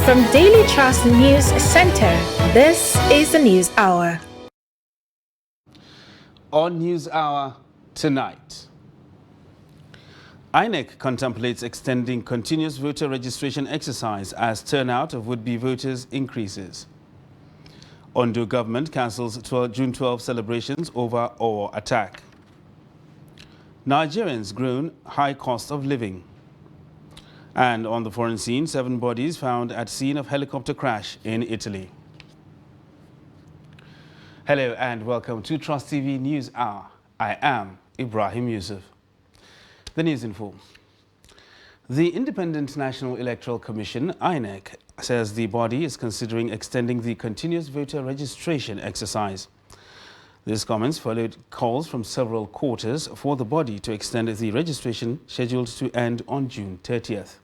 From Daily Trust News Center, this is the News Hour. On News Hour tonight, INEC contemplates extending continuous voter registration exercise as turnout of would-be voters increases. Ondo government cancels June 12 celebrations over Owo attack. Nigerians groan high cost of living. And on the foreign scene, 7 bodies found at scene of helicopter crash in Italy. Hello and welcome to Trust TV News Hour. I am Ibrahim Yusuf. The news in full. The Independent National Electoral Commission, INEC, says the body is considering extending the continuous voter registration exercise. These comments followed calls from several quarters for the body to extend the registration scheduled to end on June 30th.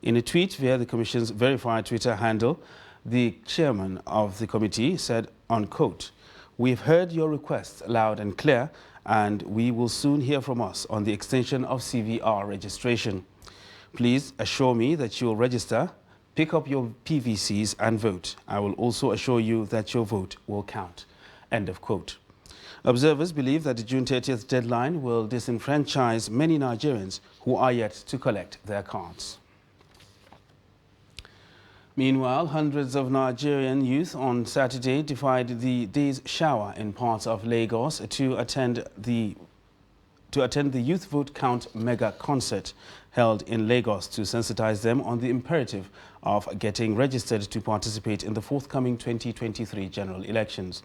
In a tweet via the Commission's verified Twitter handle, the chairman of the committee said, unquote, "We've heard your requests loud and clear, and we will soon hear from us on the extension of CVR registration. Please assure me that you'll register, pick up your PVCs and vote. I will also assure you that your vote will count." End of quote. Observers believe that the June 30th deadline will disenfranchise many Nigerians who are yet to collect their cards. Meanwhile, hundreds of Nigerian youth on Saturday defied the day's shower in parts of Lagos to attend the Youth Vote Count mega concert held in Lagos to sensitize them on the imperative of getting registered to participate in the forthcoming 2023 general elections.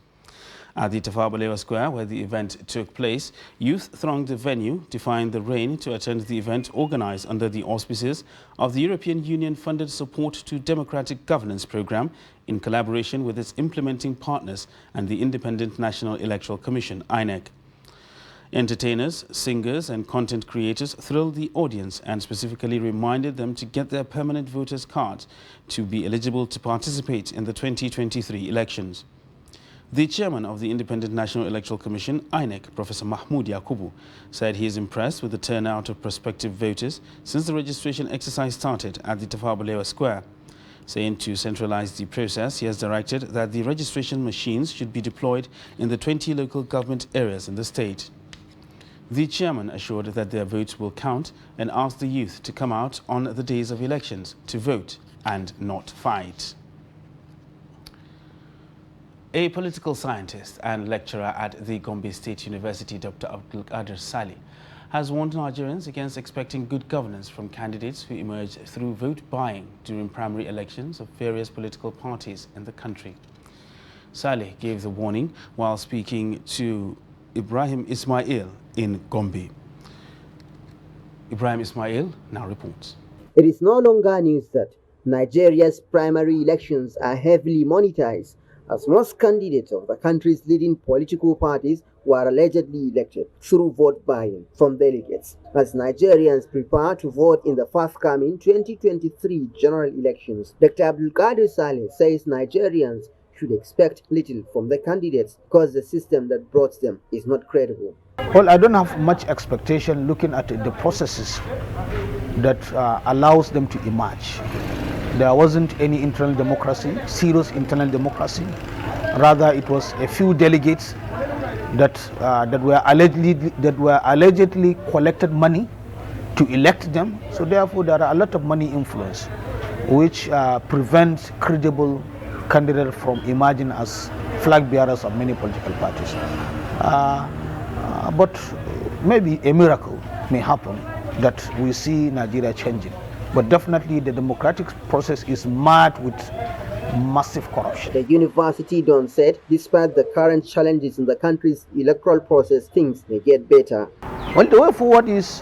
At the Tafawa Balewa Square, where the event took place, youth thronged the venue, defying the rain, to attend the event organized under the auspices of the European Union-funded Support to Democratic Governance program in collaboration with its implementing partners and the Independent National Electoral Commission, INEC. Entertainers, singers and content creators thrilled the audience and specifically reminded them to get their permanent voters' cards to be eligible to participate in the 2023 elections. The chairman of the Independent National Electoral Commission, INEC, Professor Mahmoud Yakubu, said he is impressed with the turnout of prospective voters since the registration exercise started at the Tafawa Balewa Square. Saying to centralize the process, he has directed that the registration machines should be deployed in the 20 local government areas in the state. The chairman assured that their votes will count and asked the youth to come out on the days of elections to vote and not fight. A political scientist and lecturer at the Gombe State University, Dr. Abdulkadir Saleh, has warned Nigerians against expecting good governance from candidates who emerge through vote buying during primary elections of various political parties in the country. Saleh gave the warning while speaking to Ibrahim Ismail in Gombe. Ibrahim Ismail now reports. It is no longer news that Nigeria's primary elections are heavily monetized, as most candidates of the country's leading political parties were allegedly elected through vote buying from delegates. As Nigerians prepare to vote in the forthcoming 2023 general elections, Dr. Abdulkadir Saleh says Nigerians should expect little from the candidates because the system that brought them is not credible. Well, I don't have much expectation looking at the processes that allows them to emerge. There wasn't any internal democracy, serious internal democracy. Rather, it was a few delegates that were allegedly collected money to elect them. So therefore, there are a lot of money influence, which prevents credible candidates from emerging as flag bearers of many political parties. But maybe a miracle may happen that we see Nigeria changing. But definitely the democratic process is marred with massive corruption. The university don said, despite the current challenges in the country's electoral process, things may get better. Well, the way forward is,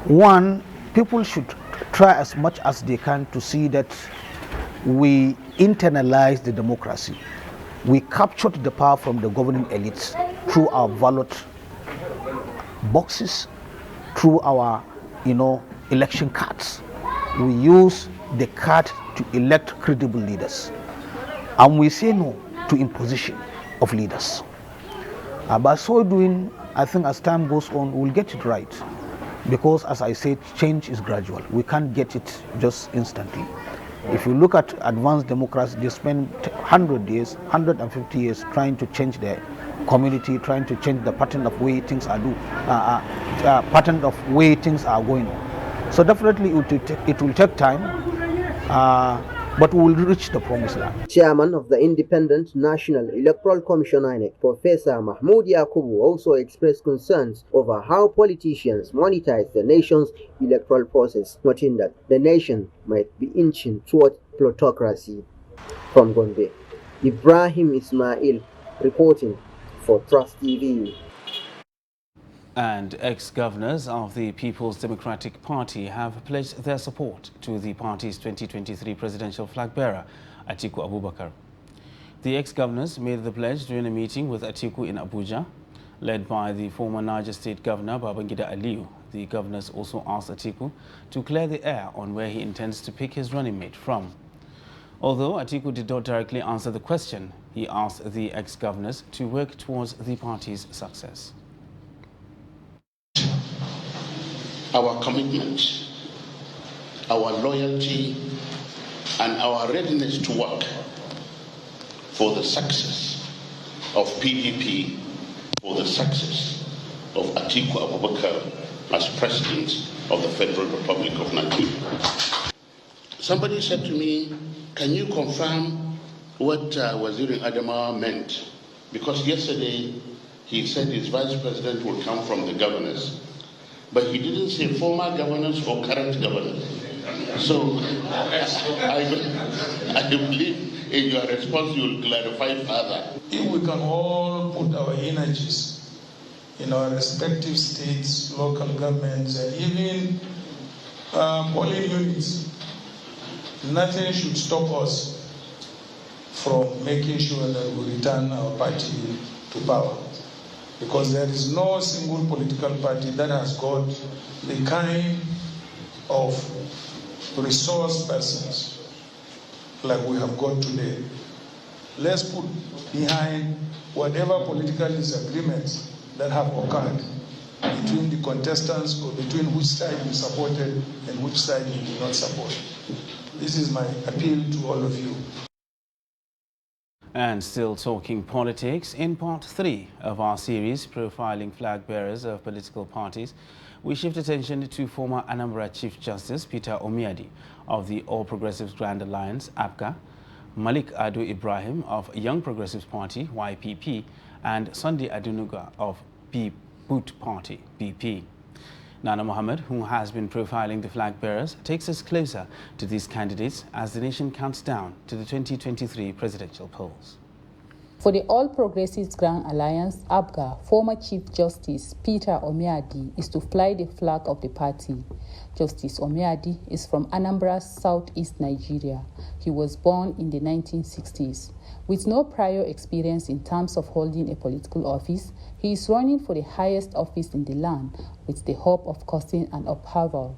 one, people should try as much as they can to see that we internalize the democracy. We captured the power from the governing elites through our ballot boxes, through our election cards. We use the card to elect credible leaders. And we say no to imposition of leaders. By so doing, I think as time goes on, we'll get it right. because, as I said, change is gradual. We can't get it just instantly. If you look at advanced democracy, they spend 100 years, 150 years trying to change their community, trying to change the pattern of way things are going on. So definitely it will take time, but we will reach the promised land. Chairman of the Independent National Electoral Commission (INEC), Professor Mahmoud Yakubu, also expressed concerns over how politicians monetize the nation's electoral process, noting that the nation might be inching toward plutocracy. From Gombe, Ibrahim Ismail reporting for Trust TV. And ex-governors of the People's Democratic Party have pledged their support to the party's 2023 presidential flag bearer, Atiku Abubakar. The ex-governors made the pledge during a meeting with Atiku in Abuja, led by the former Niger State Governor Babangida Aliyu. The governors also asked Atiku to clear the air on where he intends to pick his running mate from. Although Atiku did not directly answer the question, he asked the ex-governors to work towards the party's success. Our commitment, our loyalty, and our readiness to work for the success of PDP, for the success of Atiku Abubakar as President of the Federal Republic of Nigeria. Somebody said to me, can you confirm what Waziri Adamawa meant? Because yesterday he said his vice president will come from the governors. But he didn't say former governors or current governors. So I believe in your response you will clarify further. If we can all put our energies in our respective states, local governments, and even polling units, nothing should stop us from making sure that we return our party to power. Because there is no single political party that has got the kind of resource persons like we have got today. Let's put behind whatever political disagreements that have occurred between the contestants or between which side you supported and which side you do not support. This is my appeal to all of you. And still talking politics, in part 3 of our series profiling flag bearers of political parties, we shift attention to former Anambra Chief Justice Peter Omiadi of the All Progressives Grand Alliance, APGA, Malik Ado Ibrahim of Young Progressives Party, YPP, and Sunday Adenuga of Boot Party, BP. Nana Mohammed, who has been profiling the flag bearers, takes us closer to these candidates as the nation counts down to the 2023 presidential polls. For the All Progressives Grand Alliance, APGA, former Chief Justice Peter Omiadi is to fly the flag of the party. Justice Omiadi is from Anambra, southeast Nigeria. He was born in the 1960s. With no prior experience in terms of holding a political office, he is running for the highest office in the land with the hope of causing an upheaval.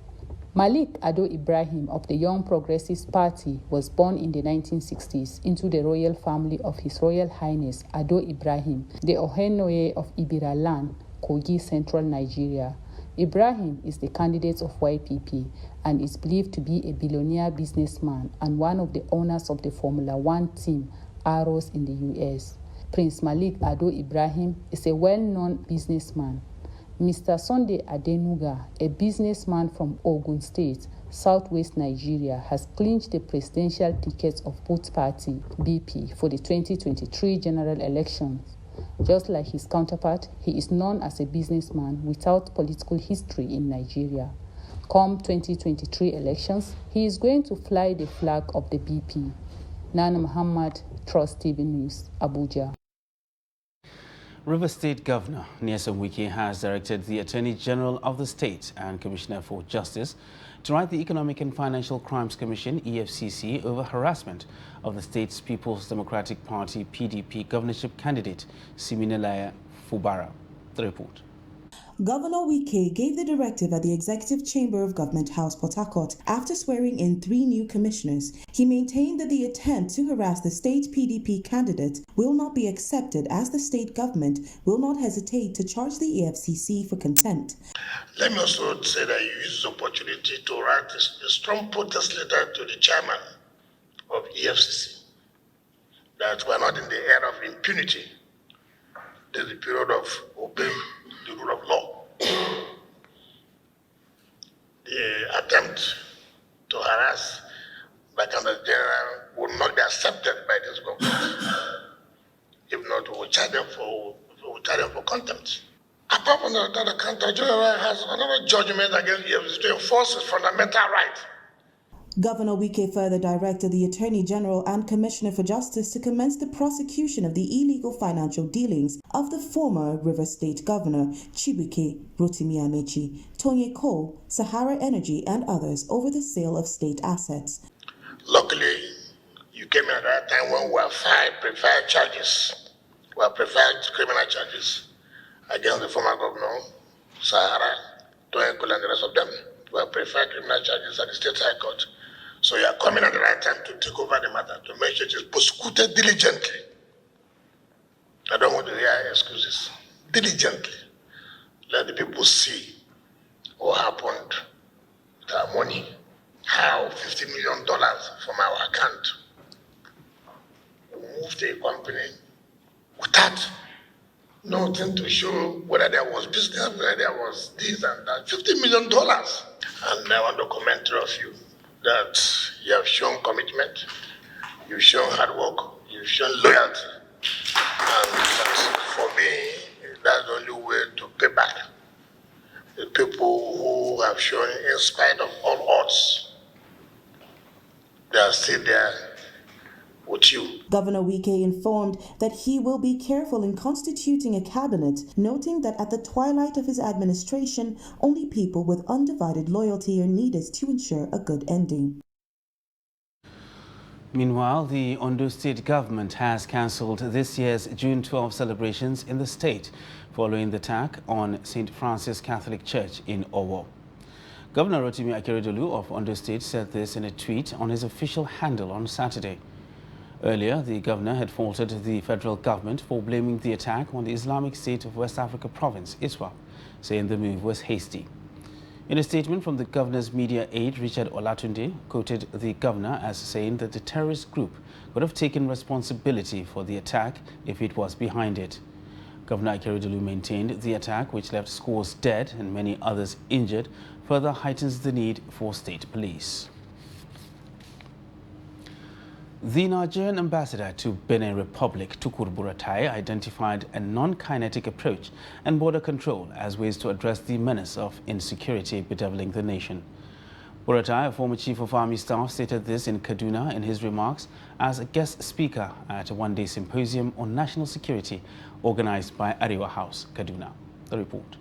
Malik Ado Ibrahim of the Young Progressives Party was born in the 1960s into the royal family of His Royal Highness Ado Ibrahim, the Ohenoye of Ibira land, Kogi, central Nigeria. Ibrahim is the candidate of YPP and is believed to be a billionaire businessman and one of the owners of the Formula One team, Arrows, in the US. Prince Malik Ado Ibrahim is a well-known businessman. Mr. Sunday Adenuga, a businessman from Ogun State, southwest Nigeria, has clinched the presidential ticket of Boot Party, BP, for the 2023 general elections. Just like his counterpart, he is known as a businessman without political history in Nigeria. Come 2023 elections, he is going to fly the flag of the BP. Nana Muhammad, Trust TV News, Abuja. River State Governor Nyesom Wike has directed the Attorney General of the state and Commissioner for Justice to write the Economic and Financial Crimes Commission, EFCC, over harassment of the state's People's Democratic Party, PDP, governorship candidate, Siminalaya Fubara. The report. Governor Wike gave the directive at the Executive Chamber of Government House, Port Harcourt, after swearing in 3 new commissioners. He maintained that the attempt to harass the state PDP candidate will not be accepted, as the state government will not hesitate to charge the EFCC for contempt. Let me also say that you use this opportunity to write a strong protest letter to the chairman of EFCC that we're not in the era of impunity. There's a period of obeying the rule of law. The attempt to harass Bacana General will not be accepted by this government. If not, we will charge them for contempt. Apart from that, the Counter General has another judgment against EFCC to enforce its fundamental right. Governor Wike further directed the Attorney General and Commissioner for Justice to commence the prosecution of the illegal financial dealings of the former Rivers State Governor Chibuike Rotimi Amechi, Tonye Cole, Sahara Energy and others over the sale of state assets. Luckily, you came in at that time when we have preferred charges. We have preferred criminal charges against the former governor, Sahara, Tonye Cole and the rest of them. We have preferred criminal charges at the State High Court. So you are coming at the right time to take over the matter, to make sure it is prosecuted diligently. I don't want to hear excuses. Diligently. Let the people see what happened to our money, how $50 million from our account moved to a company without nothing to show whether there was business, whether there was this and that. $50 million. And I want to commend all of you that you have shown commitment, you've shown hard work, you've shown loyalty. And for me, that's the only way to pay back the people who have shown, in spite of all odds, they are still there with you. Governor Wike informed that he will be careful in constituting a cabinet, noting that at the twilight of his administration, only people with undivided loyalty are needed to ensure a good ending. Meanwhile, the Ondo State government has cancelled this year's June 12 celebrations in the state following the attack on St. Francis Catholic Church in Owo. Governor Rotimi Akeredolu of Ondo State said this in a tweet on his official handle on Saturday. Earlier, the governor had faulted the federal government for blaming the attack on the Islamic State of West Africa province, ISWAP, saying the move was hasty. In a statement from the governor's media aide, Richard Olatunde quoted the governor as saying that the terrorist group would have taken responsibility for the attack if it was behind it. Governor Akeredolu maintained the attack, which left scores dead and many others injured, further heightens the need for state police. The Nigerian ambassador to Benin Republic, Tukur Buratai, identified a non-kinetic approach and border control as ways to address the menace of insecurity bedeviling the nation. Buratai, a former chief of army staff, stated this in Kaduna in his remarks as a guest speaker at a one-day symposium on national security organized by Arewa House, Kaduna. The report.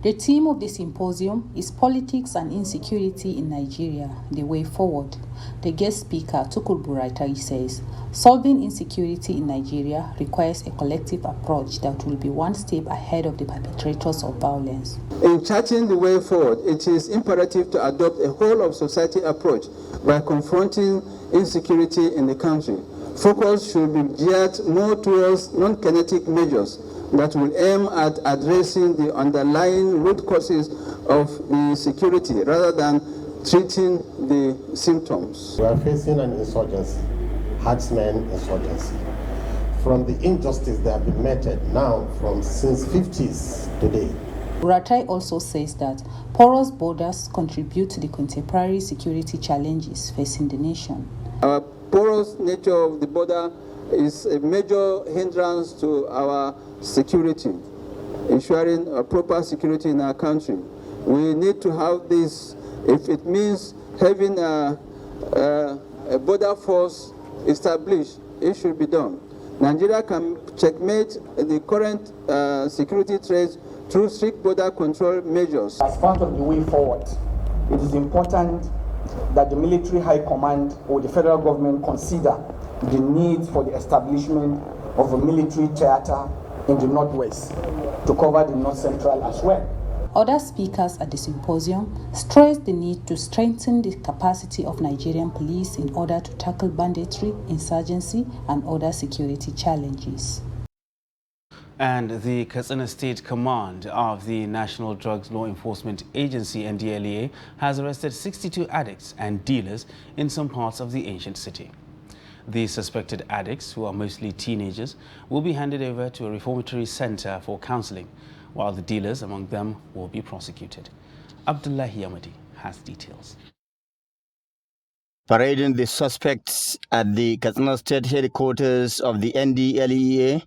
The theme of the symposium is Politics and Insecurity in Nigeria, the Way Forward. The guest speaker, Tukur Buratai, says, solving insecurity in Nigeria requires a collective approach that will be one step ahead of the perpetrators of violence. In charting the way forward, it is imperative to adopt a whole-of-society approach by confronting insecurity in the country. Focus should be geared more towards non-kinetic measures that will aim at addressing the underlying root causes of the security rather than treating the symptoms. We are facing an insurgency, herdsmen insurgency. From the injustice that have been meted now since 50s today. Buratai also says that porous borders contribute to the contemporary security challenges facing the nation. Our porous nature of the border is a major hindrance to our security, ensuring a proper security in our country. We need to have this. If it means having a border force established, it should be done. Nigeria can checkmate the current security threats through strict border control measures. As part of the way forward, it is important that the military high command or the federal government consider the need for the establishment of a military theater in the northwest to cover the north central as well. Other speakers at the symposium stressed the need to strengthen the capacity of Nigerian police in order to tackle banditry, insurgency, and other security challenges. And the Katsina State Command of the National Drugs Law Enforcement Agency, NDLEA, has arrested 62 addicts and dealers in some parts of the ancient city. The suspected addicts, who are mostly teenagers, will be handed over to a reformatory center for counseling, while the dealers among them will be prosecuted. Abdullahi Amadi has details. Parading the suspects at the Katsina State headquarters of the NDLEA,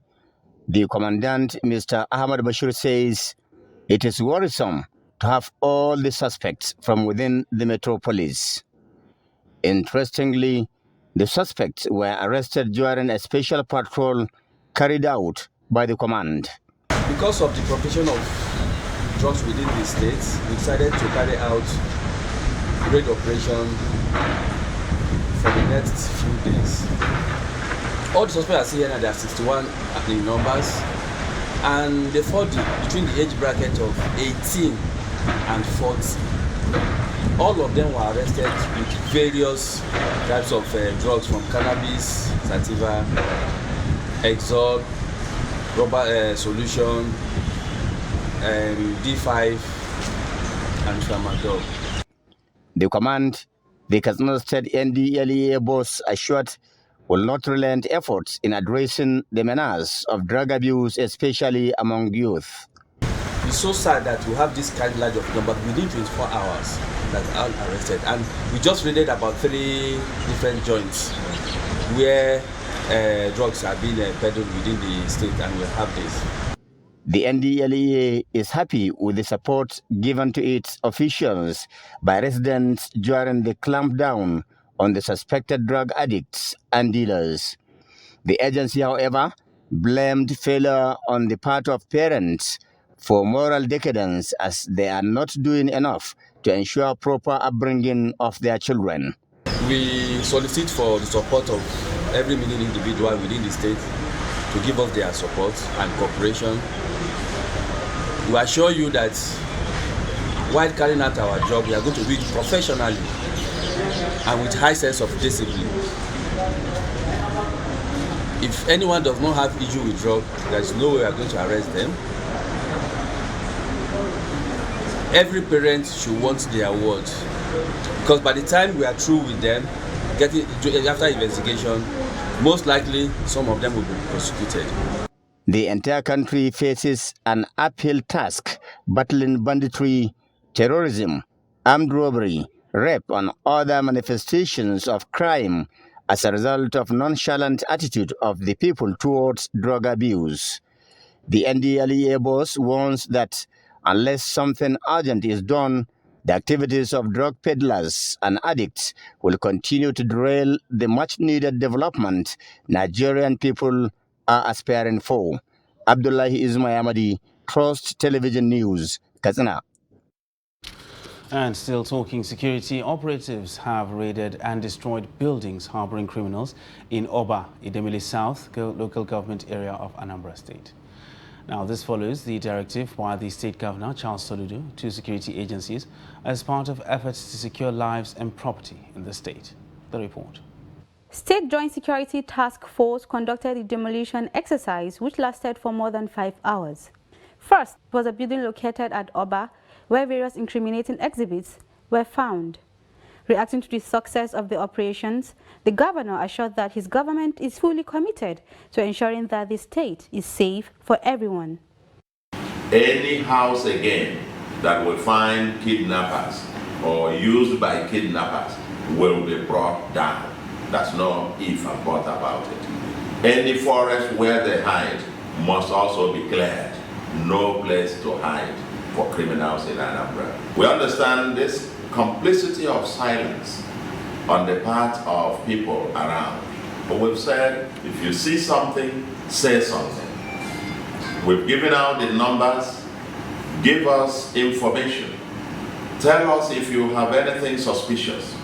the commandant, Mr. Ahmad Bashir, says it is worrisome to have all the suspects from within the metropolis. Interestingly, the suspects were arrested during a special patrol carried out by the command. Because of the provision of drugs within the states, we decided to carry out raid operation for the next few days. All the suspects are here now, there are 61 in numbers, and they fall between the age bracket of 18 and 40. All of them were arrested with various types of drugs, from cannabis, sativa, Exol, rubber solution, D5, and tramadol. The command, the Katsina State NDLEA boss, assured will not relent efforts in addressing the menace of drug abuse, especially among youth. It's so sad that we have this kind of large of number within 24 hours that are arrested, and we just raided about 3 different joints where drugs are being peddled within the state, and we have this. The NDLEA is happy with the support given to its officials by residents during the clampdown on the suspected drug addicts and dealers. The agency, however, blamed failure on the part of parents for moral decadence, as they are not doing enough to ensure proper upbringing of their children. We solicit for the support of every million individual within the state to give us their support and cooperation. We assure you that while carrying out our job, we are going to do it professionally and with high sense of discipline. If anyone does not have issue with drug, there is no way we are going to arrest them. Every parent should want their word, because by the time we are through with them, after investigation, most likely some of them will be prosecuted. The entire country faces an uphill task battling banditry, terrorism, armed robbery, rape, and other manifestations of crime as a result of nonchalant attitude of the people towards drug abuse. The NDLEA boss warns that unless something urgent is done, the activities of drug peddlers and addicts will continue to derail the much-needed development Nigerian people are aspiring for. Abdullahi Ismail, Trust Television News, Katsina. And still talking security, operatives have raided and destroyed buildings harboring criminals in Oba, Idemili South, local government area of Anambra State. Now, this follows the directive by the State Governor, Charles Soludo, to security agencies as part of efforts to secure lives and property in the state. The report. State Joint Security Task Force conducted a demolition exercise which lasted for more than 5 hours. First was a building located at Oba, where various incriminating exhibits were found. Reacting to the success of the operations, the governor assured that his government is fully committed to ensuring that the state is safe for everyone. Any house again that will find kidnappers or used by kidnappers will be brought down. That's no if and but about it. Any forest where they hide must also be cleared. No place to hide for criminals in Anambra. We understand this complicity of silence on the part of people around. But we've said, if you see something, say something. We've given out the numbers. Give us information. Tell us if you have anything suspicious.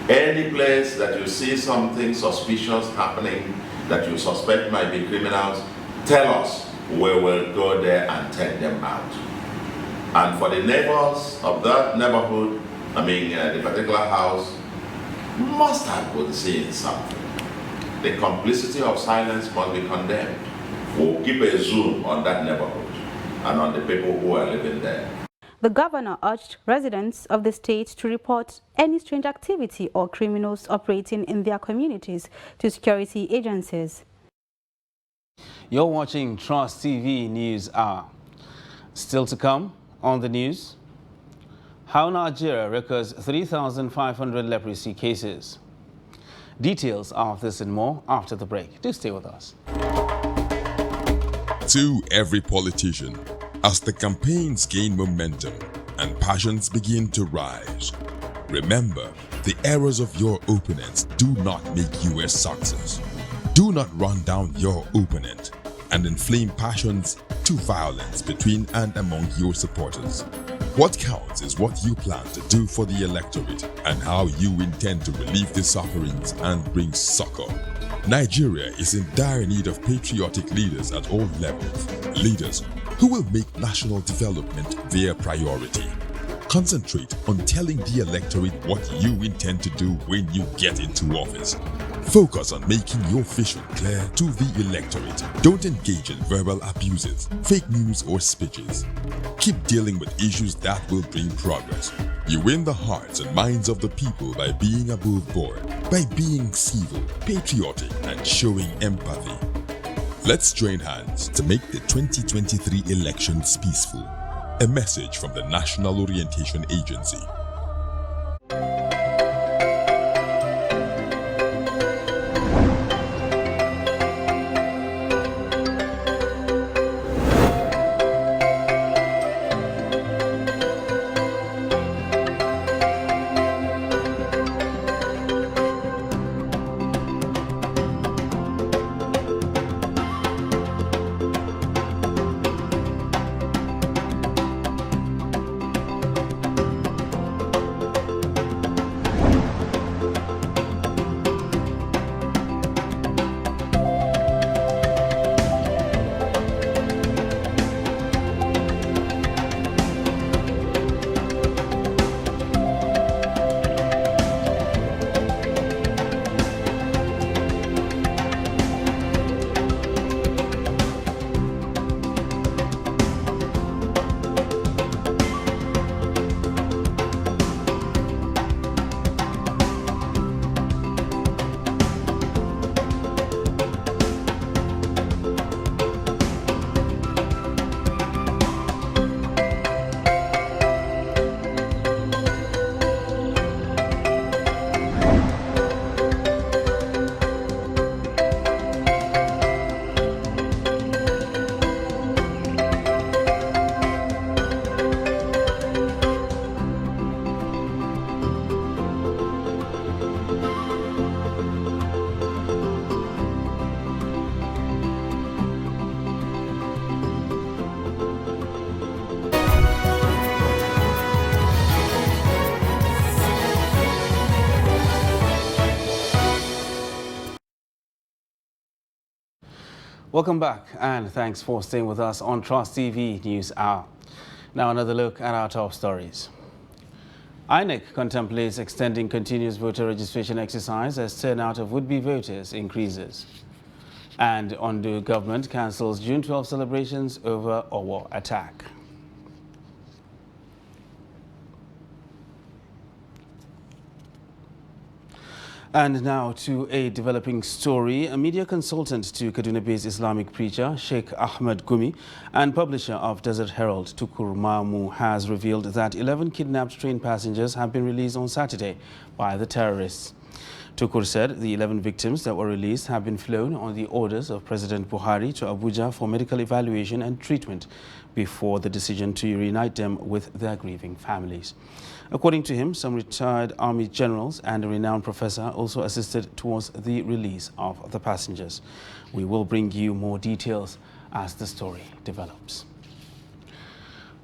Any place that you see something suspicious happening that you suspect might be criminals, tell us. We will go there and take them out. And for the neighbors of that neighborhood, the particular house, must have been seeing something. The complicity of silence must be condemned. We'll keep a zoom on that neighborhood and on the people who are living there. The governor urged residents of the state to report any strange activity or criminals operating in their communities to security agencies. You're watching Trust TV News Hour. Still to come on the news, how Nigeria records 3,500 leprosy cases. Details of this and more after the break. Do stay with us. To every politician, as the campaigns gain momentum and passions begin to rise, remember, the errors of your opponents do not make you a success. Do not run down your opponent and inflame passions to violence between and among your supporters. What counts is what you plan to do for the electorate and how you intend to relieve the sufferings and bring succor. Nigeria is in dire need of patriotic leaders at all levels, leaders who will make national development their priority. Concentrate on telling the electorate what you intend to do when you get into office. Focus on making your vision clear to the electorate. Don't engage in verbal abuses, fake news or speeches. Keep dealing with issues that will bring progress. You win the hearts and minds of the people by being above board, by being civil, patriotic, and showing empathy. Let's join hands to make the 2023 elections peaceful. A message from the National Orientation Agency. Welcome back and thanks for staying with us on Trust TV News Hour. Now another look at our top stories. INEC contemplates extending continuous voter registration exercise as turnout of would-be voters increases. And Ondo government cancels June 12 celebrations over Owo attack. And now to a developing story. A media consultant to Kaduna-based Islamic preacher Sheikh Ahmed Gumi and publisher of Desert Herald Tukur Mamu has revealed that 11 kidnapped train passengers have been released on Saturday by the terrorists. Tukur said the 11 victims that were released have been flown on the orders of President Buhari to Abuja for medical evaluation and treatment before the decision to reunite them with their grieving families. According to him, some retired army generals and a renowned professor also assisted towards the release of the passengers. We will bring you more details as the story develops.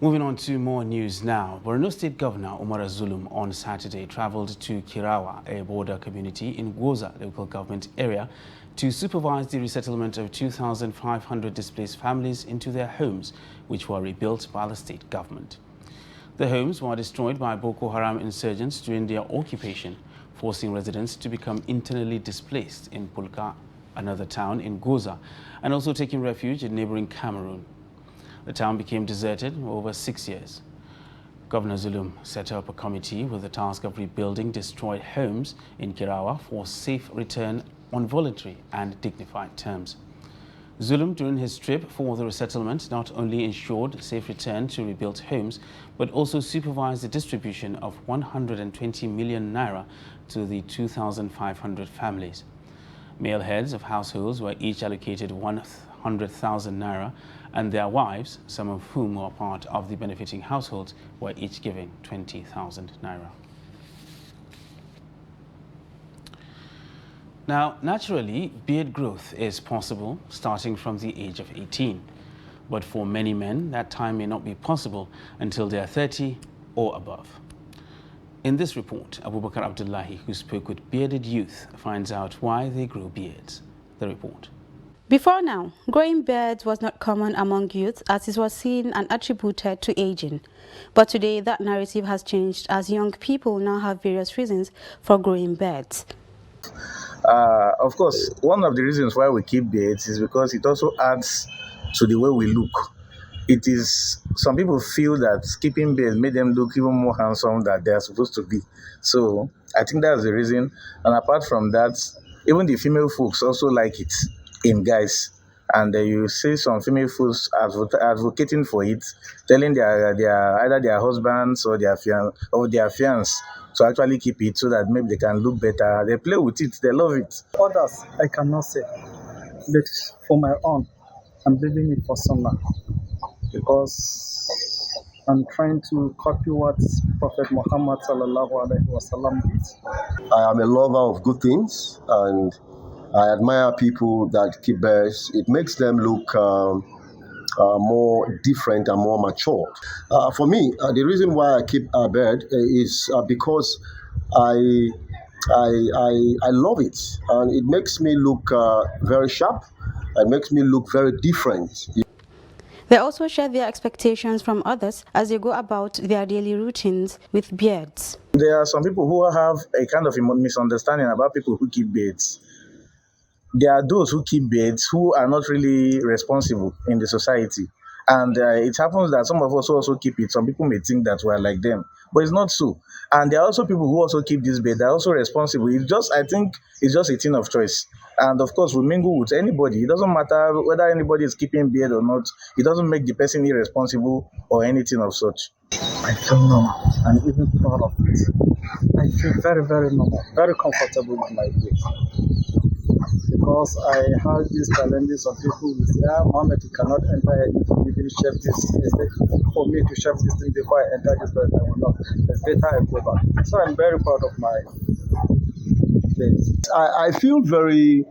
Moving on to more news now. Borno State Governor Umar Zulum on Saturday traveled to Kirawa, a border community in Gwoza local government area, to supervise the resettlement of 2,500 displaced families into their homes, which were rebuilt by the state government. The homes were destroyed by Boko Haram insurgents during their occupation, forcing residents to become internally displaced in Pulka, another town in Goza, and also taking refuge in neighboring Cameroon. The town became deserted for over 6 years. Governor Zulum set up a committee with the task of rebuilding destroyed homes in Kirawa for safe return on voluntary and dignified terms. Zulum, during his trip for the resettlement, not only ensured safe return to rebuilt homes, but also supervised the distribution of 120 million naira to the 2,500 families. Male heads of households were each allocated 100,000 naira, and their wives, some of whom were part of the benefiting households, were each given 20,000 naira. Now, naturally, beard growth is possible starting from the age of 18. But for many men, that time may not be possible until they are 30 or above. In this report, Abubakar Abdullahi, who spoke with bearded youth, finds out why they grow beards. The report. Before now, growing beards was not common among youth as it was seen and attributed to aging. But today, that narrative has changed as young people now have various reasons for growing beards. Of course, one of the reasons why we keep beards is because it also adds to the way we look. It is, some people feel that keeping beards made them look even more handsome than they are supposed to be. So I think that's the reason. And apart from that, even the female folks also like it in guys. And you see some female folks advocating for it, telling either their husbands or their fiancés to actually keep it so that maybe they can look better. They play with it, they love it. Others, I cannot say. But for my own, I'm leaving it for someone because I'm trying to copy what Prophet Muhammad sallallahu alaihi wasallam did. I am a lover of good things and I admire people that keep beards. It makes them look more different and more mature. For me, the reason why I keep a beard is because I love it, and it makes me look very sharp. It makes me look very different. They also share their expectations from others as they go about their daily routines with beards. There are some people who have a kind of misunderstanding about people who keep beards. There are those who keep beards who are not really responsible in the society. And it happens that some of us also keep it. Some people may think that we are like them, but it's not so. And there are also people who also keep this beard. They're also responsible. I think it's just a thing of choice. And of course, we mingle with anybody. It doesn't matter whether anybody is keeping beard or not. It doesn't make the person irresponsible or anything of such. I feel normal and even proud of it. I feel very, very normal, very comfortable with my beard. Because I have these challenges of people who say, Mohammed, you cannot enter if you didn't shave this. For me to shave this thing before I enter this place, I will not. It's better I go back. So I'm very proud of my place. I feel very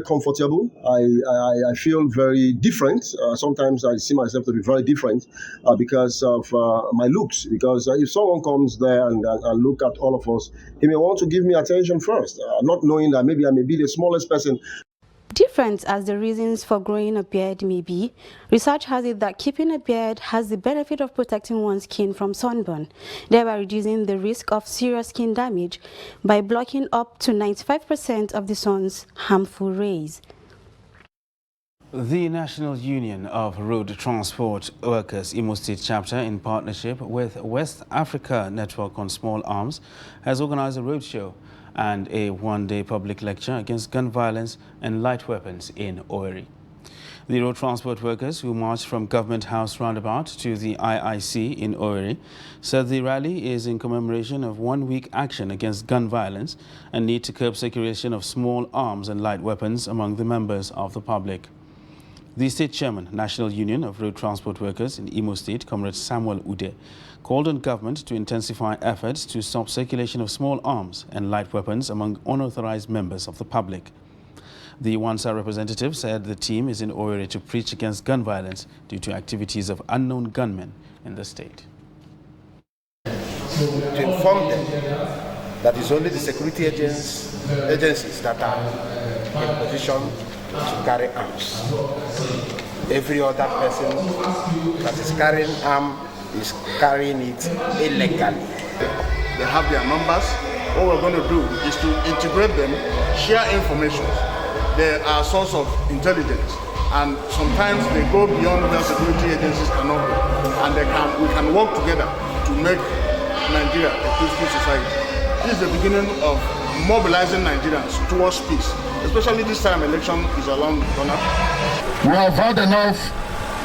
comfortable. I feel very different. Sometimes I see myself to be very different because of my looks. Because if someone comes there and look at all of us, he may want to give me attention first, not knowing that maybe I may be the smallest person. Different as the reasons for growing a beard may be, research has it that keeping a beard has the benefit of protecting one's skin from sunburn, thereby reducing the risk of serious skin damage by blocking up to 95% of the sun's harmful rays. The National Union of Road Transport Workers Imo State Chapter, in partnership with West Africa Network on Small Arms, has organized a roadshow and a one-day public lecture against gun violence and light weapons in Owerri. The road transport workers who marched from Government House roundabout to the IIC in Owerri said the rally is in commemoration of 1 week action against gun violence and need to curb circulation of small arms and light weapons among the members of the public. The State Chairman, National Union of Road Transport Workers in Imo State, Comrade Samuel Ude, called on government to intensify efforts to stop circulation of small arms and light weapons among unauthorized members of the public. The Wansa representative said the team is in Owerri to preach against gun violence due to activities of unknown gunmen in the state. To inform them that it's only the security agencies that are in position to carry arms. Every other person that is carrying arm is carrying it illegally. They have their numbers. What we're going to do is to integrate them, share information. They are a source of intelligence, and sometimes they go beyond where security agencies cannot go, and we can work together to make Nigeria a peaceful society. This is the beginning of mobilizing Nigerians towards peace, especially this time election is around the corner. We have had enough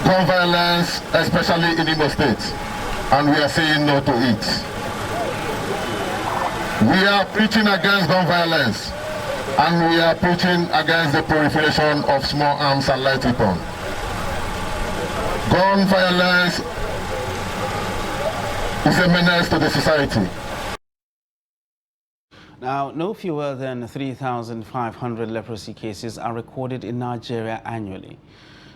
gun violence, especially in Imo State, and we are saying no to it. We are preaching against gun violence, and we are preaching against the proliferation of small arms and light weapons. Gun violence is a menace to the society. Now, no fewer than 3,500 leprosy cases are recorded in Nigeria annually.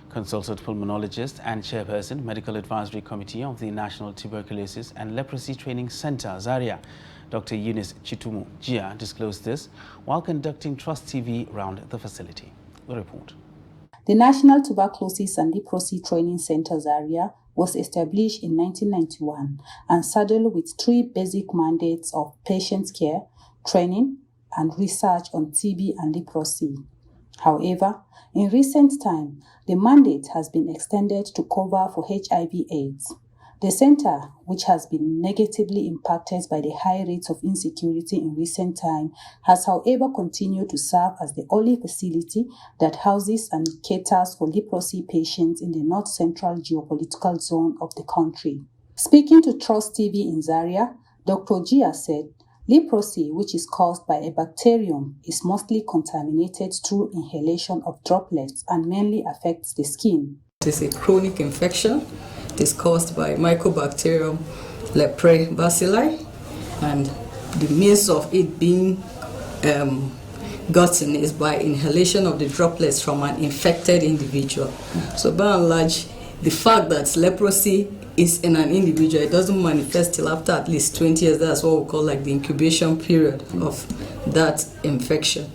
Consultant pulmonologist and chairperson, Medical Advisory Committee of the National Tuberculosis and Leprosy Training Center, Zaria, Dr. Eunice Chitumu Jia, disclosed this while conducting Trust TV round the facility. The report. The National Tuberculosis and Leprosy Training Center, Zaria, was established in 1991 and saddled with three basic mandates of patient care, training, and research on TB and leprosy. However, in recent time, the mandate has been extended to cover for HIV/AIDS. The center, which has been negatively impacted by the high rates of insecurity in recent time, has however continued to serve as the only facility that houses and caters for leprosy patients in the north-central geopolitical zone of the country. Speaking to Trust TV in Zaria, Dr. Jia said, leprosy, which is caused by a bacterium, is mostly contaminated through inhalation of droplets and mainly affects the skin. It is a chronic infection. It is caused by Mycobacterium leprae bacilli, and the means of it being gotten is by inhalation of the droplets from an infected individual. So by and large, the fact that leprosy is in an individual, it doesn't manifest till after at least 20 years. That's what we call like the incubation period of that infection.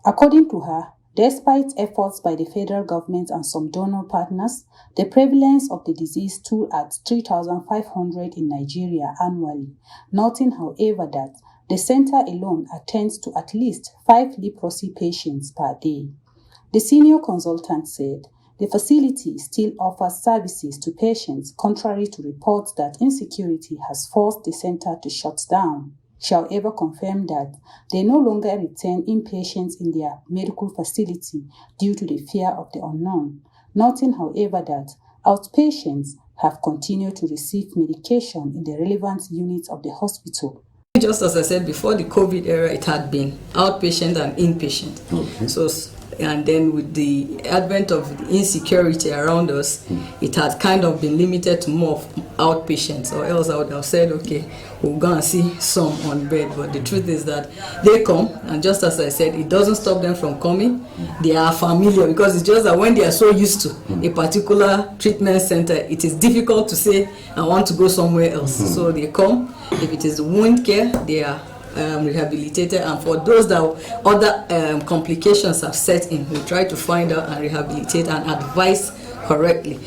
According to her, despite efforts by the federal government and some donor partners, the prevalence of the disease stood at 3,500 in Nigeria annually, noting, however, that the center alone attends to at least 5 leprosy patients per day. The senior consultant said the facility still offers services to patients, contrary to reports that insecurity has forced the center to shut down. She, however, confirmed that they no longer retain inpatients in their medical facility due to the fear of the unknown, noting, however, that outpatients have continued to receive medication in the relevant units of the hospital. Just as I said, before the COVID era, it had been outpatient and inpatient. Okay. And then with the advent of the insecurity around us, it had kind of been limited to more outpatients, or else I would have said, okay, we'll go and see some on bed. But the truth is that they come, and just as I said, it doesn't stop them from coming. They are familiar, because it's just that when they are so used to a particular treatment center, it is difficult to say, I want to go somewhere else. So they come. If it is wound care, they are rehabilitated, and for those that other complications have set in, we try to find out and rehabilitate and advise correctly.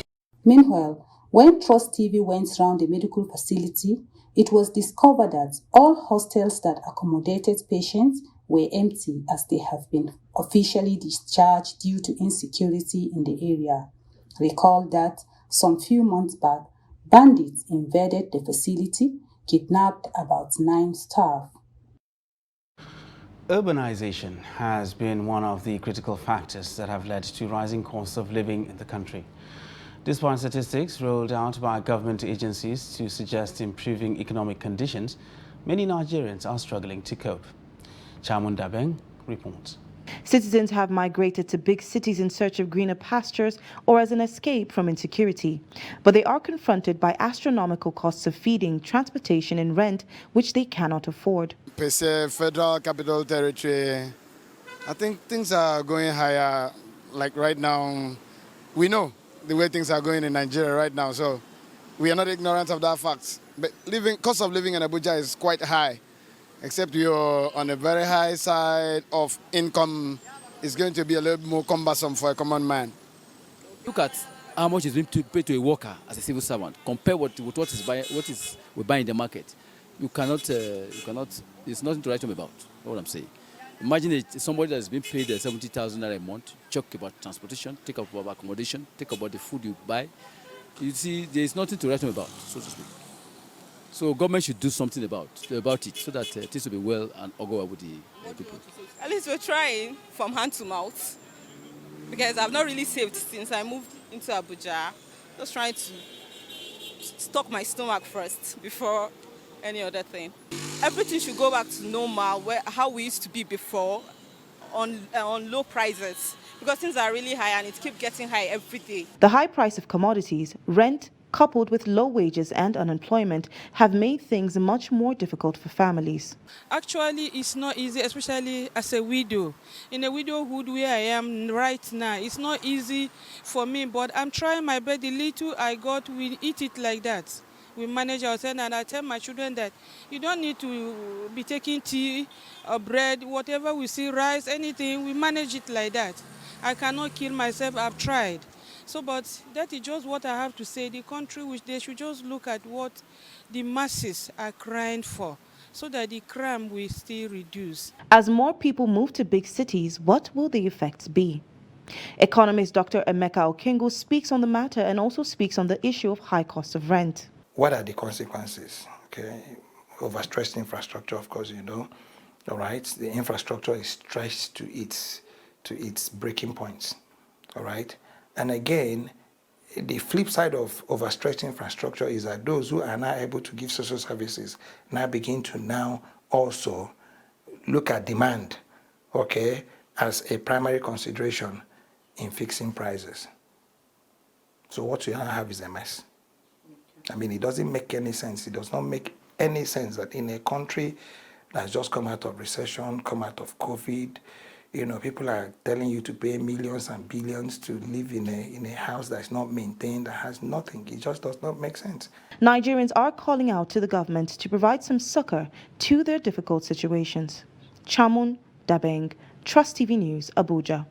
Meanwhile, when Trust TV went round the medical facility, it was discovered that all hostels that accommodated patients were empty, as they have been officially discharged due to insecurity in the area. Recall that some few months back, bandits invaded the facility, kidnapped about 9 staff. Urbanization has been one of the critical factors that have led to rising costs of living in the country. Despite statistics rolled out by government agencies to suggest improving economic conditions, many Nigerians are struggling to cope. Chamunda Beng reports. Citizens have migrated to big cities in search of greener pastures or as an escape from insecurity. But they are confronted by astronomical costs of feeding, transportation and rent, which they cannot afford. Per se, Federal Capital Territory, I think things are going higher. Like right now, we know the way things are going in Nigeria right now, so we are not ignorant of that fact. But cost of living in Abuja is quite high. Except you're on a very high side of income, it's going to be a little more cumbersome for a common man. Look at how much is being paid to a worker as a civil servant, compare with what we buy in the market, you cannot, it's nothing to write home about. What I'm saying. Imagine somebody that's been paid 70,000 a month, talk about transportation, take up about accommodation, take about the food you buy. You see, there is nothing to write home about, so to speak. So government should do something about it so that things will be well and all go well with the people. At least we're trying from hand to mouth, because I've not really saved since I moved into Abuja. Just trying to stock my stomach first before any other thing. Everything should go back to normal, how we used to be before, on low prices, because things are really high and it keeps getting high every day. The high price of commodities, rent, coupled with low wages and unemployment, have made things much more difficult for families. Actually, it's not easy, especially as a widow. In a widowhood where I am right now, it's not easy for me, but I'm trying my best. The little I got, we eat it like that. We manage ourselves, and I tell my children that you don't need to be taking tea or bread, whatever we see, rice, anything, we manage it like that. I cannot kill myself, I've tried. So, but that is just what I have to say. The country, which they should just look at what the masses are crying for, so that the crime will still reduce. As more people move to big cities, what will the effects be? Economist Dr. Emeka Okengo speaks on the matter and also speaks on the issue of high cost of rent. What are the consequences? Okay, overstressed infrastructure, of course, you know. All right, the infrastructure is stretched to its breaking points. All right. And again, the flip side of overstretched infrastructure is that those who are now able to give social services now begin to now also look at demand, okay, as a primary consideration in fixing prices. So what you now have is a mess. I mean, it doesn't make any sense. It does not make any sense that in a country that's just come out of recession, come out of COVID, you know, people are telling you to pay millions and billions to live in a house that's not maintained, that has nothing. It just does not make sense. Nigerians are calling out to the government to provide some succor to their difficult situations. Chamun Dabeng, Trust TV News, Abuja.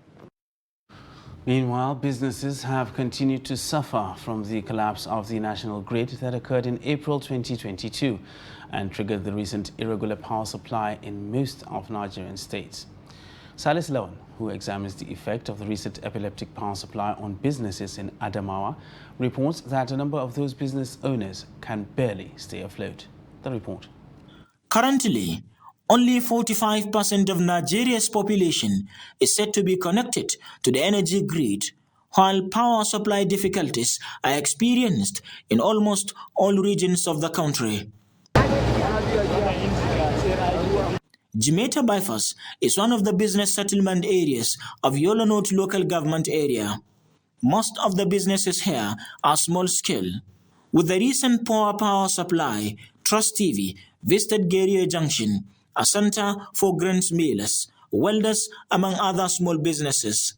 Meanwhile, businesses have continued to suffer from the collapse of the national grid that occurred in April 2022 and triggered the recent irregular power supply in most of Nigerian states. Salis Lawan, who examines the effect of the recent epileptic power supply on businesses in Adamawa, reports that a number of those business owners can barely stay afloat. The report. Currently, only 45% of Nigeria's population is said to be connected to the energy grid, while power supply difficulties are experienced in almost all regions of the country. Jimeta Bypass is one of the business settlement areas of Yola North local government area. Most of the businesses here are small scale. With the recent poor power supply, Trust TV visited Geria Junction, a center for grains millers, welders, among other small businesses.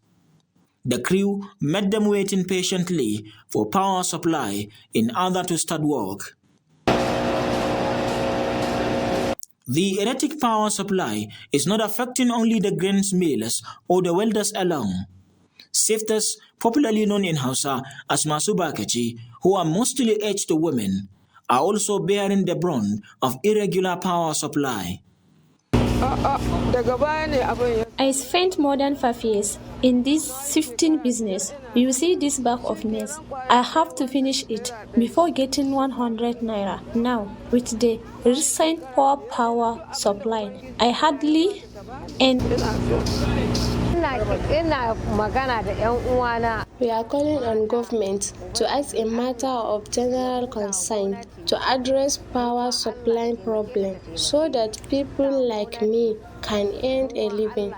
The crew met them waiting patiently for power supply in order to start work. The erratic power supply is not affecting only the grains millers or the welders alone. Sifters, popularly known in Hausa as Masubakachi, who are mostly aged women, are also bearing the brunt of irregular power supply. I spent more than 5 years in this shifting business. You see this bag of maize. I have to finish it before getting 100 naira. Now, with the recent poor power supply, I hardly end. We are calling on government to ask a matter of general concern to address power supply problem so that people like me can earn a living.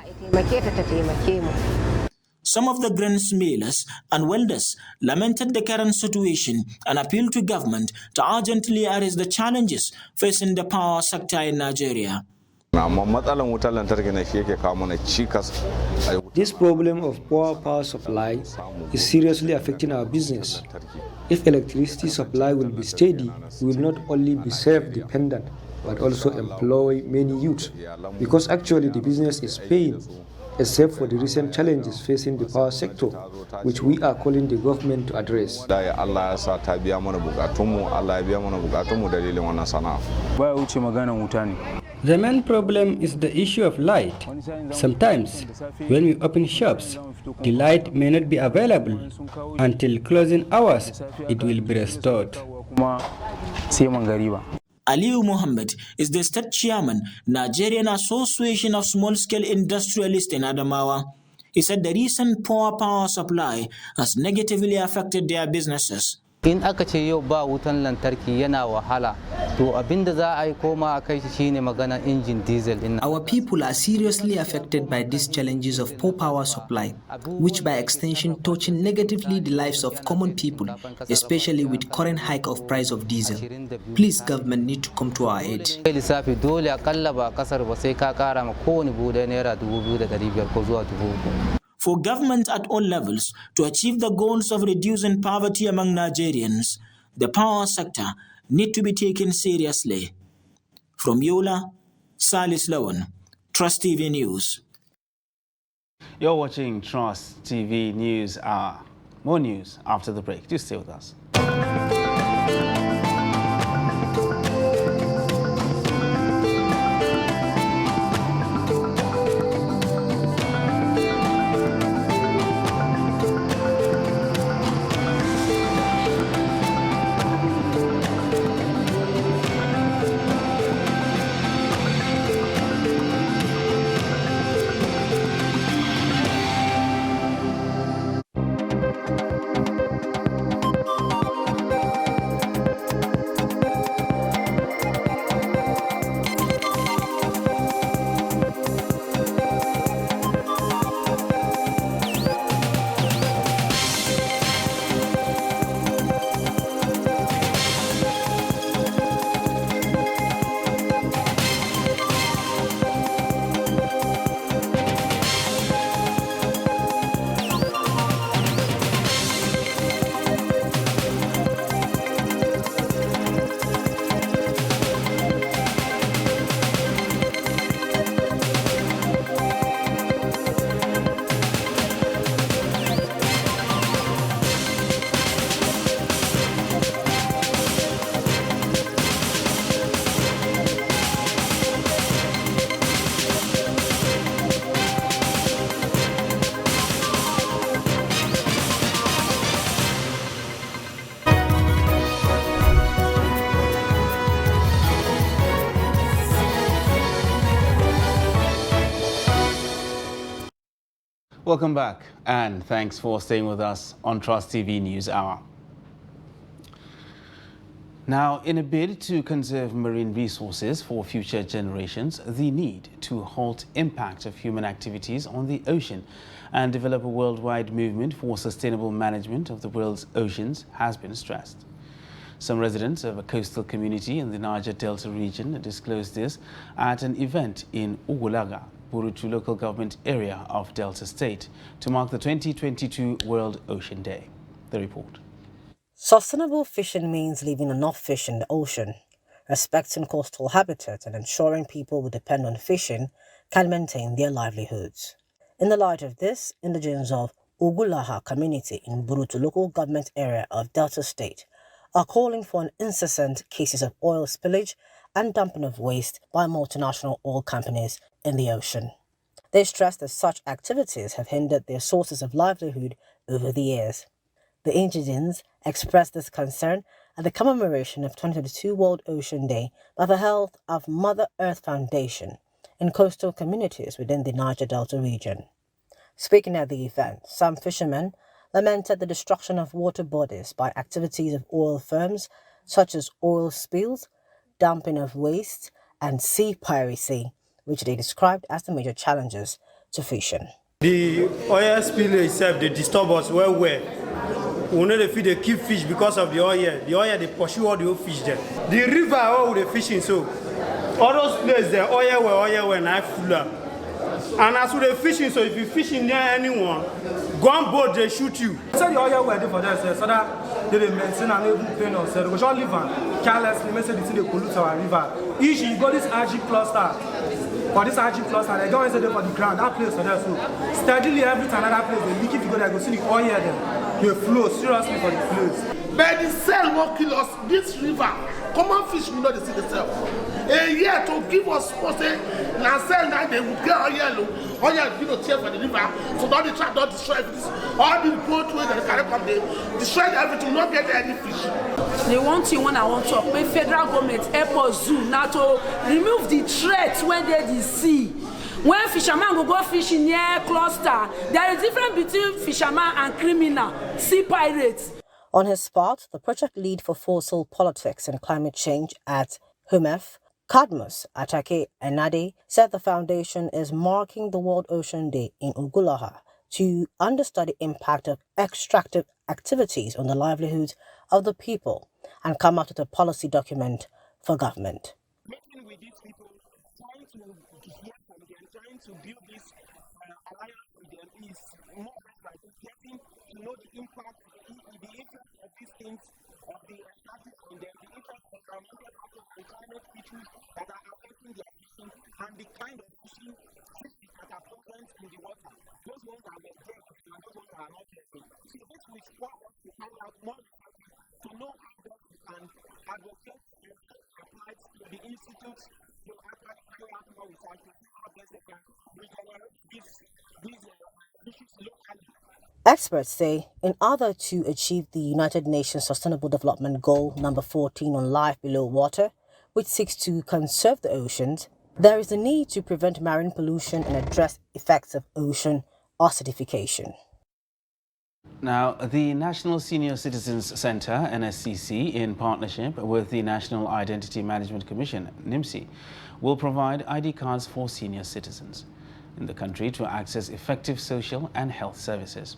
Some of the grains millers and welders lamented the current situation and appealed to government to urgently address the challenges facing the power sector in Nigeria. This problem of poor power supply is seriously affecting our business. If electricity supply will be steady, we will not only be self-dependent, but also employ many youth, because actually the business is paying. except for the recent challenges facing the power sector, which we are calling the government to address. The main problem is the issue of light. Sometimes, when we open shops, the light may not be available. Until closing hours, it will be restored. Aliu Mohammed is the state chairman, Nigerian Association of Small-Scale Industrialists in Adamawa. He said the recent poor power supply has negatively affected their businesses. In aka ce yau ba wutan lantarki yana wahala, to abinda za a yi koma a kai shi shine magana injin diesel din. Our people are seriously affected by these challenges of poor power supply, which by extension touching negatively the lives of common people, especially with current hike of price of diesel. Please, government need to come to our aid. Lissafi dole akalla ba kasar ba sai ka kara ma kowane bude naira 2,500 ko zuwa 3,000. For government at all levels to achieve the goals of reducing poverty among Nigerians, the power sector need to be taken seriously. From Yola, Salis Lawan, Trust TV News. You're watching Trust TV News Hour. More news after the break. Do stay with us. Welcome back, and thanks for staying with us on Trust TV News Hour. Now, in a bid to conserve marine resources for future generations, the need to halt impact of human activities on the ocean and develop a worldwide movement for sustainable management of the world's oceans has been stressed. Some residents of a coastal community in the Niger Delta region disclosed this at an event in Ugulaga, Burutu local government area of Delta State, to mark the 2022 World Ocean Day. The report. Sustainable fishing means leaving enough fish in the ocean, respecting coastal habitat and ensuring people who depend on fishing can maintain their livelihoods. In the light of this, indigents of Ugulaha community in Burutu local government area of Delta State are calling for an incessant cases of oil spillage and dumping of waste by multinational oil companies in the ocean. They stress that such activities have hindered their sources of livelihood over the years. The indigents expressed this concern at the commemoration of 2022 World Ocean Day by the help of Mother Earth Foundation in coastal communities within the Niger Delta region. Speaking at the event, some fishermen lamented the destruction of water bodies by activities of oil firms such as oil spills, dumping of waste, and sea piracy, which they described as the major challenges to fishing. The oil spill itself, they disturb us well. We know they keep fish because of the oil. The oil, they pursue all the old fish there. The river, all the fishing, so all those places, the oil were not fuller. And as with the fishing, so if you fishing near anyone, go on board, they shoot you. So the oil were there for that, so that they maintain and even pain us. We should live and carelessly, they pollute our river. Each you got this algae cluster. for this RG Plus and I don't want to say for the ground, that place for there so steadily every time another place they leak if you go there go see the oil them. They flow seriously for the place. But the cell won't kill us. This river, common fish will not see the cell. A year to give us say now cell now they will get oil yellow. Oil you know tear for the river. So don't the trap don't destroy this. All the boat ways that they carry come they destroy everything, not get any fish. The one thing when I want to talk, when federal government help us zoo now to remove the threats when they the sea. When fishermen go fishing near cluster, there is difference between fisherman and criminal, sea pirates. On his part, the project lead for fossil politics and climate change at HUMEF, Cadmus Atake Enade, said the foundation is marking the World Ocean Day in Ugulaha to understudy the impact of extractive activities on the livelihoods of the people and come up with a policy document for government. Meeting with these people, trying to hear from them, trying to build this alliance with them is more like getting to know the impact, the impact of these things, of the activities on them, the impact of environmental factors and climate issues that are affecting their fishing, and the kind of fishing that are present in the water. Those ones that were dead and those ones that are not dead. So this will spark us to find out more to know how best we can advocate and apply to the institutes to actually carry out more research to see how best they can regenerate these issues locally. Experts say in order to achieve the United Nations Sustainable Development Goal number 14 on life below water, which seeks to conserve the oceans, there is a need to prevent marine pollution and address effects of ocean acidification. Now, the National Senior Citizens Centre, NSCC, in partnership with the National Identity Management Commission, NIMC, will provide ID cards for senior citizens in the country to access effective social and health services.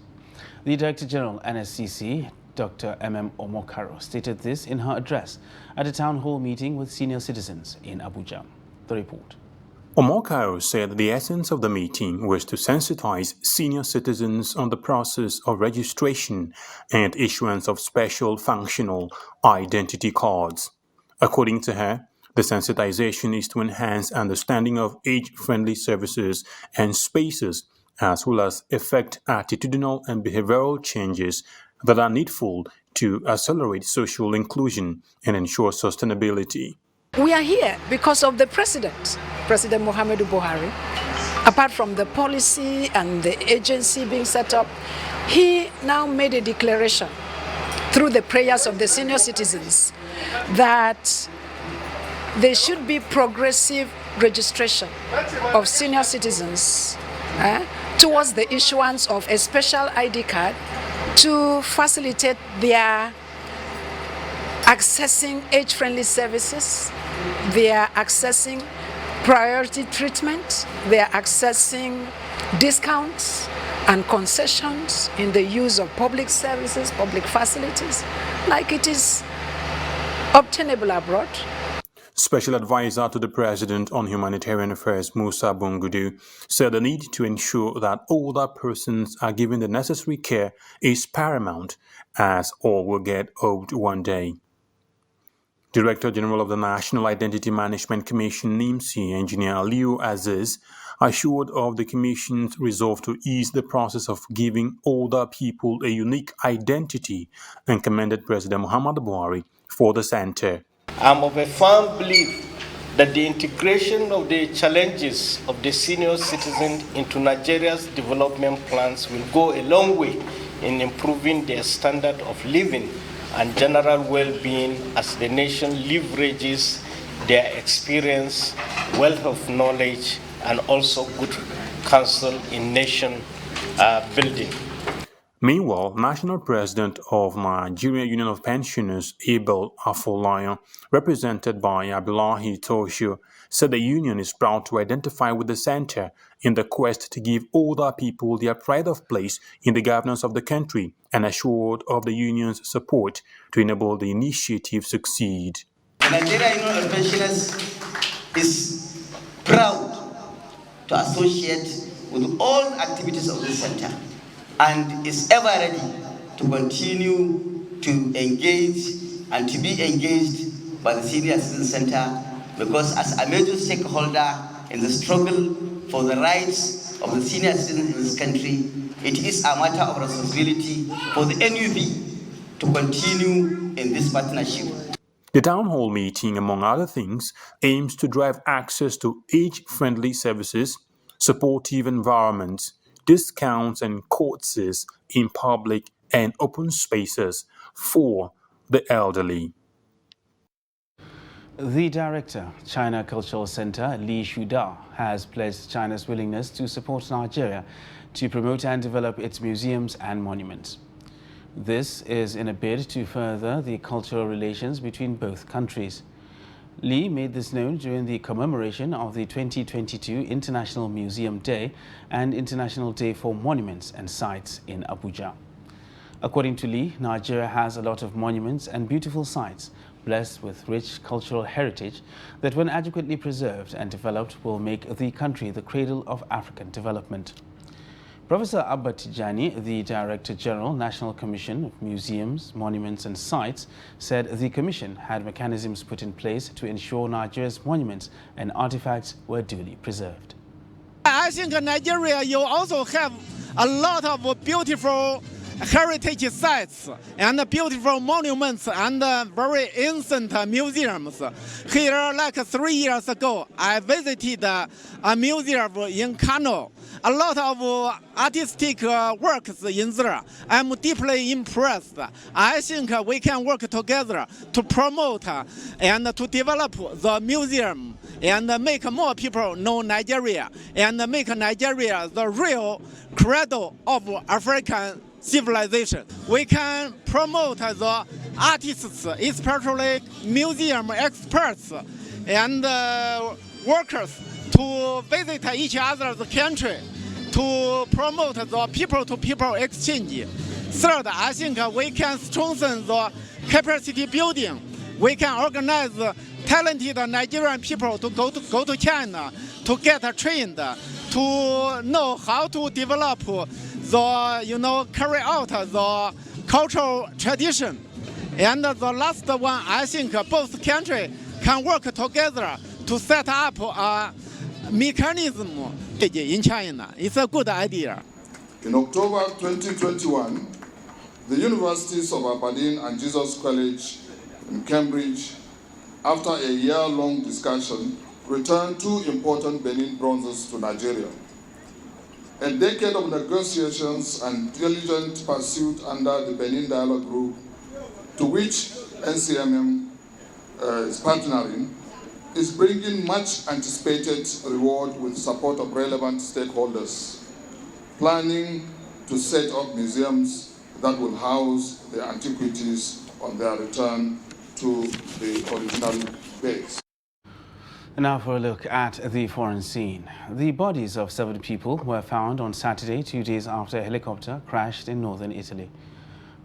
The Director General, NSCC, Dr. M.M. Omokaro, stated this in her address at a town hall meeting with senior citizens in Abuja. The report. Omokaro said the essence of the meeting was to sensitize senior citizens on the process of registration and issuance of special functional identity cards. According to her, the sensitization is to enhance understanding of age-friendly services and spaces, as well as effect attitudinal and behavioral changes that are needful to accelerate social inclusion and ensure sustainability. We are here because of the President Muhammadu Buhari. Apart from the policy and the agency being set up, he now made a declaration through the prayers of the senior citizens that there should be progressive registration of senior citizens towards the issuance of a special ID card to facilitate their accessing age-friendly services, they are accessing priority treatment, they are accessing discounts and concessions in the use of public services, public facilities, like it is obtainable abroad. Special Advisor to the President on Humanitarian Affairs, Musa Bungudu, said the need to ensure that older persons are given the necessary care is paramount, as all will get old one day. Director General of the National Identity Management Commission, NIMC, Engineer Aliu Aziz, assured of the Commission's resolve to ease the process of giving older people a unique identity and commended President Muhammadu Buhari for the center. I'm of a firm belief that the integration of the challenges of the senior citizen into Nigeria's development plans will go a long way in improving their standard of living and general well-being as the nation leverages their experience, wealth of knowledge, and also good counsel in nation building. Meanwhile, National President of Nigeria Union of Pensioners, Abel Afolayan, represented by Abdullahi Tosho, said the union is proud to identify with the center in the quest to give older people their pride of place in the governance of the country, and assured of the union's support to enable the initiative succeed. The Nigeria Union of Pensioners is proud to associate with all activities of this center, and is ever ready to continue to engage and to be engaged by the Senior Citizen Center, because as a major stakeholder in the struggle for the rights of the senior citizens in this country, it is a matter of responsibility for the NUP to continue in this partnership. The town hall meeting, among other things, aims to drive access to age-friendly services, supportive environments, discounts and courtesies in public and open spaces for the elderly. The director, China Cultural Center, Li Shuda, has pledged China's willingness to support Nigeria to promote and develop its museums and monuments. This is in a bid to further the cultural relations between both countries. Li made this known during the commemoration of the 2022 International Museum Day and International Day for Monuments and Sites in Abuja. According to Li, Nigeria has a lot of monuments and beautiful sites blessed with rich cultural heritage that, when adequately preserved and developed, will make the country the cradle of African development. Professor Abba Tijani, the Director General, National Commission of Museums, Monuments and Sites, said the Commission had mechanisms put in place to ensure Nigeria's monuments and artifacts were duly preserved. I think Nigeria, you also have a lot of beautiful heritage sites and beautiful monuments and very ancient museums. Here, like 3 years ago, I visited a museum in Kano. A lot of artistic works in there. I'm deeply impressed. I think we can work together to promote and to develop the museum and make more people know Nigeria and make Nigeria the real cradle of African civilization. We can promote the artists, especially museum experts and workers, to visit each other's country, to promote the people-to-people exchange. Third, I think we can strengthen the capacity building. We can organize talented Nigerian people to go to China to get trained, to know how to develop the, carry out the cultural tradition. And the last one, I think both countries can work together to set up a mechanism in China. It's a good idea. In October 2021, the Universities of Aberdeen and Jesus College in Cambridge, after a year-long discussion, returned 2 important Benin bronzes to Nigeria. A decade of negotiations and diligent pursuit under the Benin Dialogue Group, to which NCMM is partnering, is bringing much anticipated reward with support of relevant stakeholders, planning to set up museums that will house the antiquities on their return to the original base. Now for a look at the foreign scene. The bodies of 7 people were found on Saturday, 2 days after a helicopter crashed in northern Italy.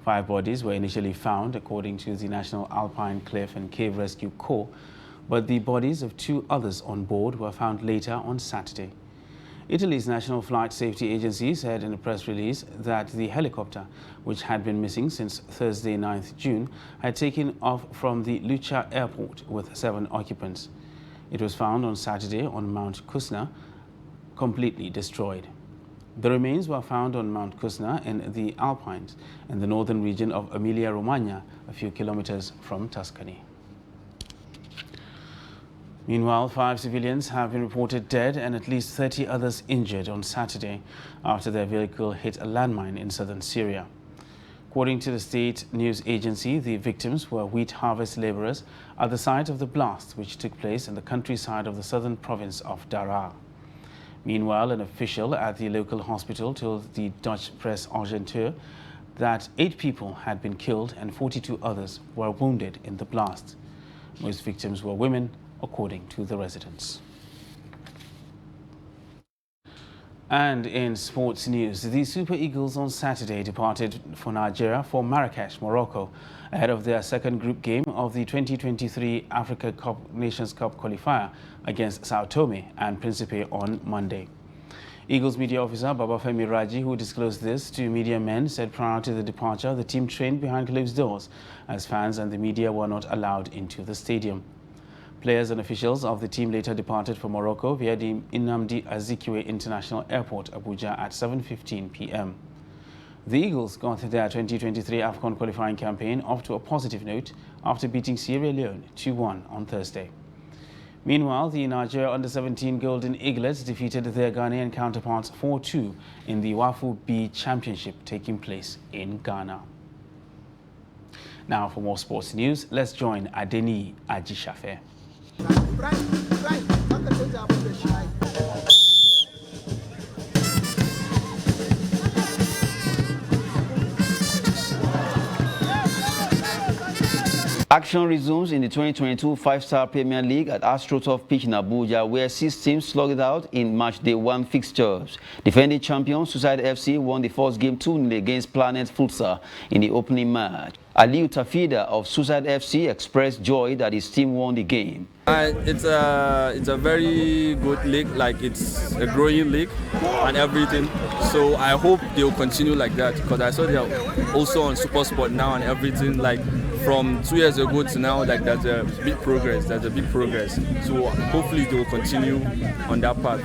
5 bodies were initially found, according to the National Alpine Cliff and Cave Rescue Corps, but the bodies of 2 others on board were found later on Saturday. Italy's National Flight Safety Agency said in a press release that the helicopter, which had been missing since Thursday, 9th June, had taken off from the Lucca airport with 7 occupants. It was found on Saturday on Mount Kusna, completely destroyed. The remains were found on Mount Kusna in the Alpines, in the northern region of Emilia-Romagna, a few kilometers from Tuscany. Meanwhile, 5 civilians have been reported dead and at least 30 others injured on Saturday after their vehicle hit a landmine in southern Syria. According to the state news agency, the victims were wheat harvest laborers at the site of the blast, which took place in the countryside of the southern province of Daraa. Meanwhile, an official at the local hospital told the Dutch press Agenteur that 8 people had been killed and 42 others were wounded in the blast. Most victims were women, according to the residents. And in sports news, the Super Eagles on Saturday departed for Nigeria for Marrakesh, Morocco, ahead of their second group game of the 2023 Africa Nations Cup qualifier against Sao Tome and Principe on Monday. Eagles media officer Babafemi Raji, who disclosed this to media men, said prior to the departure, the team trained behind closed doors as fans and the media were not allowed into the stadium. Players and officials of the team later departed for Morocco via the Nnamdi Azikiwe International Airport, Abuja, at 7:15 p.m. The Eagles got their 2023 AFCON qualifying campaign off to a positive note after beating Sierra Leone 2-1 on Thursday. Meanwhile, the Nigeria Under-17 Golden Eaglets defeated their Ghanaian counterparts 4-2 in the Wafu B Championship taking place in Ghana. Now, for more sports news, let's join Adeni Ajishafe. Action resumes in the 2022 Five-Star Premier League at AstroTurf pitch in Abuja, where 6 teams slugged it out in match day 1 fixtures. Defending champion Suicide FC won the first game 2-0 against Planet Futsal in the opening match. Aliu Tafida of Suicide FC expressed joy that his team won the game. It's a very good league, like it's a growing league and everything. So I hope they'll continue like that, because I saw they're also on Super Sport now and everything. Like from 2 years ago to now, like there's a big progress. So hopefully they will continue on that path.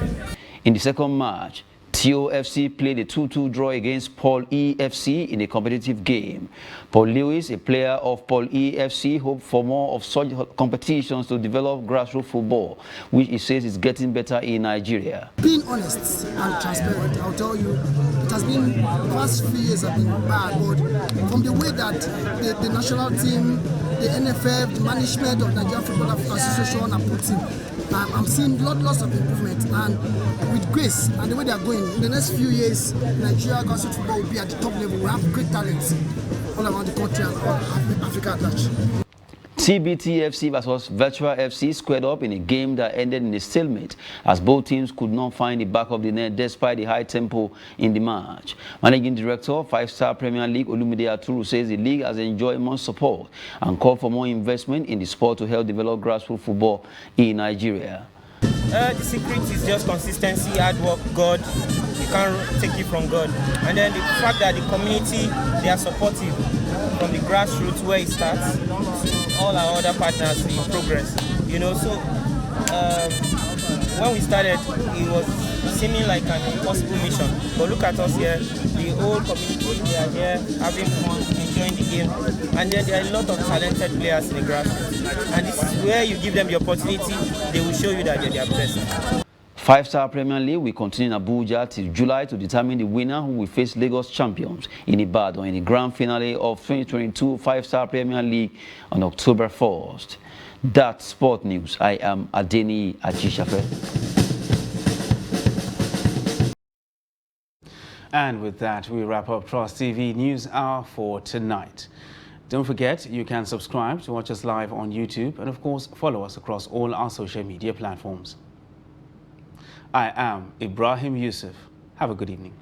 In the second match, TOFC played a 2-2 draw against Paul EFC in a competitive game. Paul Lewis, a player of Paul EFC, hoped for more of such competitions to develop grassroots football, which he says is getting better in Nigeria. Being honest and transparent, I'll tell you, it has been, the past few years have been bad, but from the way that the national team, the NFF, the management of Nigeria Football Association are putting, I'm seeing lots of improvement, and with grace and the way they are going, in the next few years, Nigeria grassroots football will be at the top level. We have great talents all around the country and Africa at large. TBT FC versus Virtual FC squared up in a game that ended in a stalemate, as both teams could not find the back of the net despite the high tempo in the match. Managing Director, Five-Star Premier League Olumide Aturu says the league has enjoyed much support and called for more investment in the sport to help develop grassroots football in Nigeria. The secret is just consistency, hard work, God. You can't take it from God. And then the fact that the community, they are supportive from the grassroots where it starts to all our other partners in progress. You know, so when we started, it was seeming like an impossible mission. But look at us here, the whole community, they are here having fun, enjoying the game. And then there are a lot of talented players in the grassroots. And this is where you give them the opportunity, they will show you that they're their best. Five-Star Premier League will continue in Abuja till July to determine the winner, who will face Lagos champions in Ibadan in the grand finale of 2022 Five-Star Premier League on October 1st. That's Sport News. I am Adeni Ajishafe. And with that, we wrap up Trust TV News Hour for tonight. Don't forget, you can subscribe to watch us live on YouTube and, of course, follow us across all our social media platforms. I am Ibrahim Yusuf. Have a good evening.